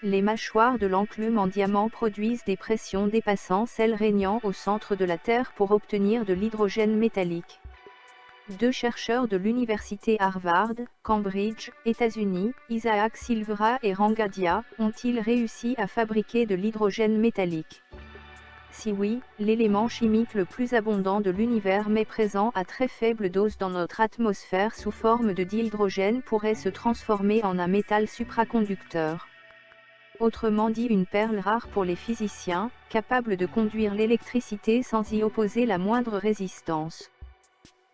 les mâchoires de l'enclume en diamant produisent des pressions dépassant celles régnant au centre de la Terre pour obtenir de l'hydrogène métallique. Deux chercheurs de l'université Harvard, Cambridge, États-Unis, Isaac Silvera et Rangadia, ont-ils réussi à fabriquer de l'hydrogène métallique? Si oui, l'élément chimique le plus abondant de l'univers mais présent à très faible dose dans notre atmosphère sous forme de dihydrogène pourrait se transformer en un métal supraconducteur. Autrement dit une perle rare pour les physiciens, capable de conduire l'électricité sans y opposer la moindre résistance.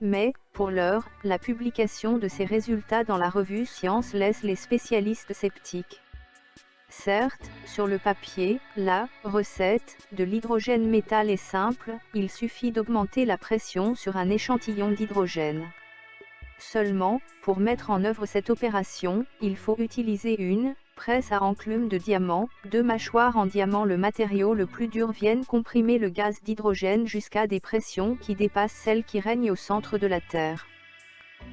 Mais, pour l'heure, la publication de ces résultats dans la revue Science laisse les spécialistes sceptiques. Certes, sur le papier, la recette de l'hydrogène métal est simple, il suffit d'augmenter la pression sur un échantillon d'hydrogène. Seulement, pour mettre en œuvre cette opération, il faut utiliser une presse à enclume de diamant, deux mâchoires en diamant. Le matériau le plus dur viennent comprimer le gaz d'hydrogène jusqu'à des pressions qui dépassent celles qui règnent au centre de la Terre.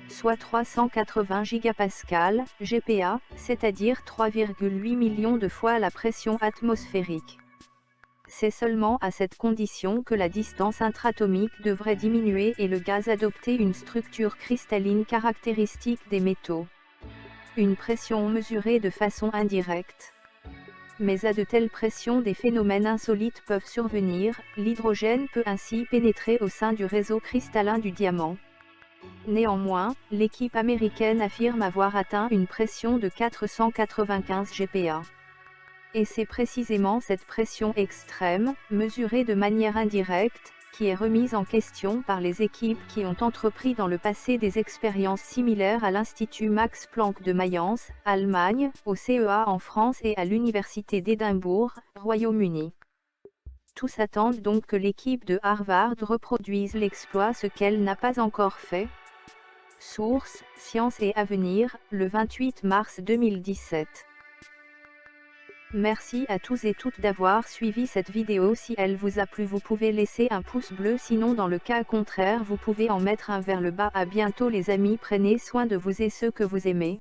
Soit 380 gigapascales, GPa, c'est-à-dire 3,8 millions de fois la pression atmosphérique. C'est seulement à cette condition que la distance intratomique devrait diminuer et le gaz adopter une structure cristalline caractéristique des métaux. Une pression mesurée de façon indirecte. Mais à de telles pressions des phénomènes insolites peuvent survenir, l'hydrogène peut ainsi pénétrer au sein du réseau cristallin du diamant. Néanmoins, l'équipe américaine affirme avoir atteint une pression de 495 GPa. Et c'est précisément cette pression extrême, mesurée de manière indirecte, qui est remise en question par les équipes qui ont entrepris dans le passé des expériences similaires à l'Institut Max Planck de Mayence, Allemagne, au CEA en France et à l'Université d'Édimbourg, Royaume-Uni. Tous attendent donc que l'équipe de Harvard reproduise l'exploit, ce qu'elle n'a pas encore fait. Source, Science et Avenir, le 28 mars 2017. Merci à tous et toutes d'avoir suivi cette vidéo. Si elle vous a plu, vous pouvez laisser un pouce bleu, sinon dans le cas contraire vous pouvez en mettre un vers le bas. À bientôt les amis, prenez soin de vous et ceux que vous aimez.